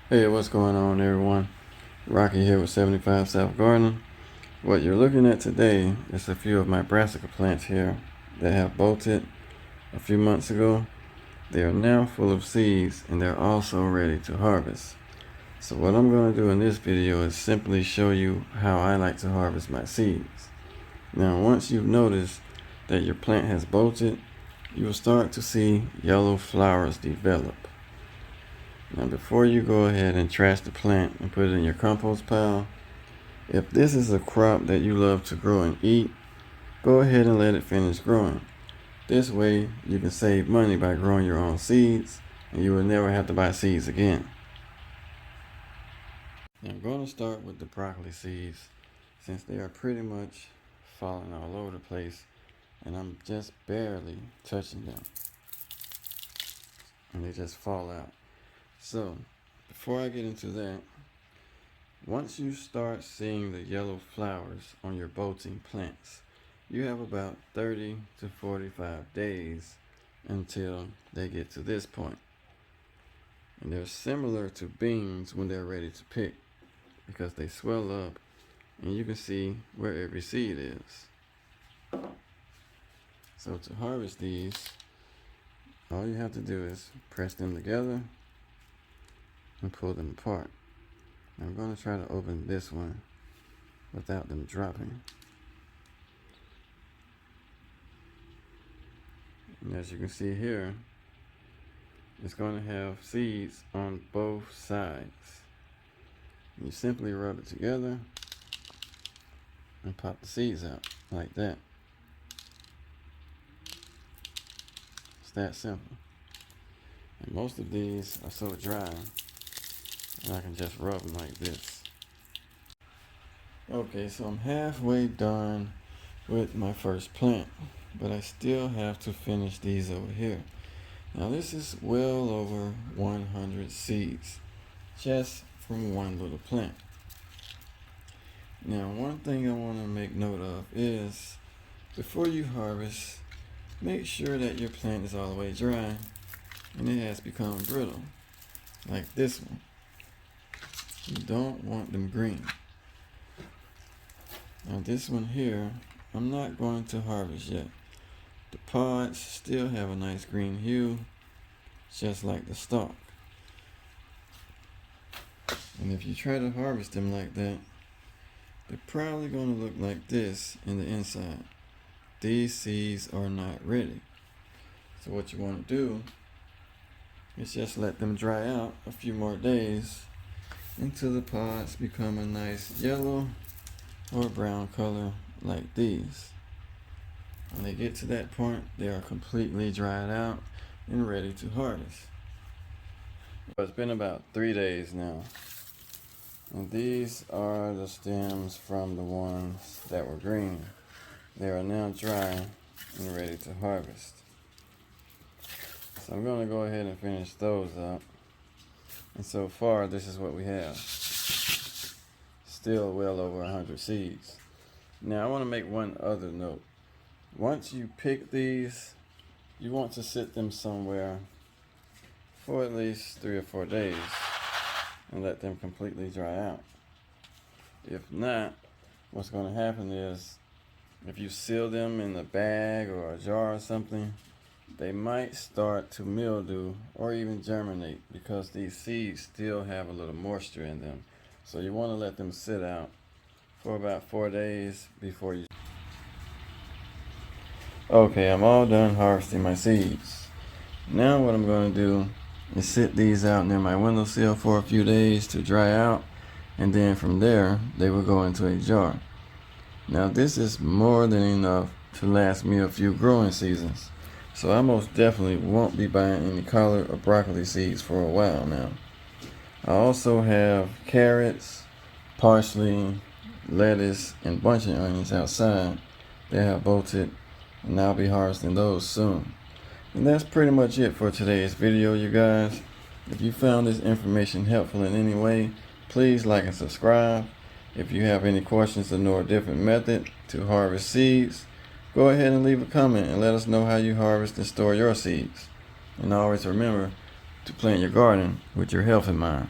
Hey, what's going on, everyone? Rocky here with 75 South Gardening. What you're looking at today is a few of my Brassica plants here that have bolted a few months ago. They are now full of seeds and they're also ready to harvest. So what I'm going to do in this video is simply show you how I like to harvest my seeds. Now, once you've noticed that your plant has bolted, you will start to see yellow flowers develop. Now, before you go ahead and trash the plant and put it in your compost pile, if this is a crop that you love to grow and eat, go ahead and let it finish growing. This way you can save money by growing your own seeds and you will never have to buy seeds again. Now, I'm going to start with the broccoli seeds since they are pretty much falling all over the place and I'm just barely touching them and they just fall out. So before I get into that, once you start seeing the yellow flowers on your bolting plants, you have about 30 to 45 days until they get to this point. And they're similar to beans when they're ready to pick because they swell up and you can see where every seed is. So to harvest these, all you have to do is press them together and pull them apart. I'm going to try to open this one without them dropping. And as you can see here, it's going to have seeds on both sides. You simply rub it together and pop the seeds out like that. It's that simple. And most of these are so dry, and I can just rub them like this. Okay, so I'm halfway done with my first plant, but I still have to finish these over here. Now this is well over 100 seeds just from one little plant. Now one thing I want to make note of is before you harvest, make sure that your plant is all the way dry and it has become brittle like this one. You don't want them green. Now this one here, I'm not going to harvest yet. The pods still have a nice green hue, just like the stalk. And if you try to harvest them like that, they're probably going to look like this in the inside. These seeds are not ready. So what you want to do is just let them dry out a few more days until the pods become a nice yellow or brown color like these. When they get to that point, they are completely dried out and ready to harvest. It's been about 3 days now, and these are the stems from the ones that were green. They are now dry and ready to harvest. So I'm going to go ahead and finish those up. And so far, this is what we have. Still well over 100 seeds. Now I want to make one other note. Once you pick these, you want to sit them somewhere for at least 3 or 4 days and let them completely dry out. If not, what's going to happen is if you seal them in a bag or a jar or something, they might start to mildew or even germinate because these seeds still have a little moisture in them. So you want to let them sit out for about 4 days before you... Okay, I'm all done harvesting my seeds. Now what I'm going to do is sit these out near my windowsill for a few days to dry out, and then from there they will go into a jar. Now this is more than enough to last me a few growing seasons, so I most definitely won't be buying any collard or broccoli seeds for a while now. I also have carrots, parsley, lettuce, and bunch of onions outside that have bolted, and I'll be harvesting those soon. And that's pretty much it for today's video, you guys. If you found this information helpful in any way, please like and subscribe. If you have any questions or know a different method to harvest seeds, go ahead and leave a comment and let us know how you harvest and store your seeds. And always remember to plant your garden with your health in mind.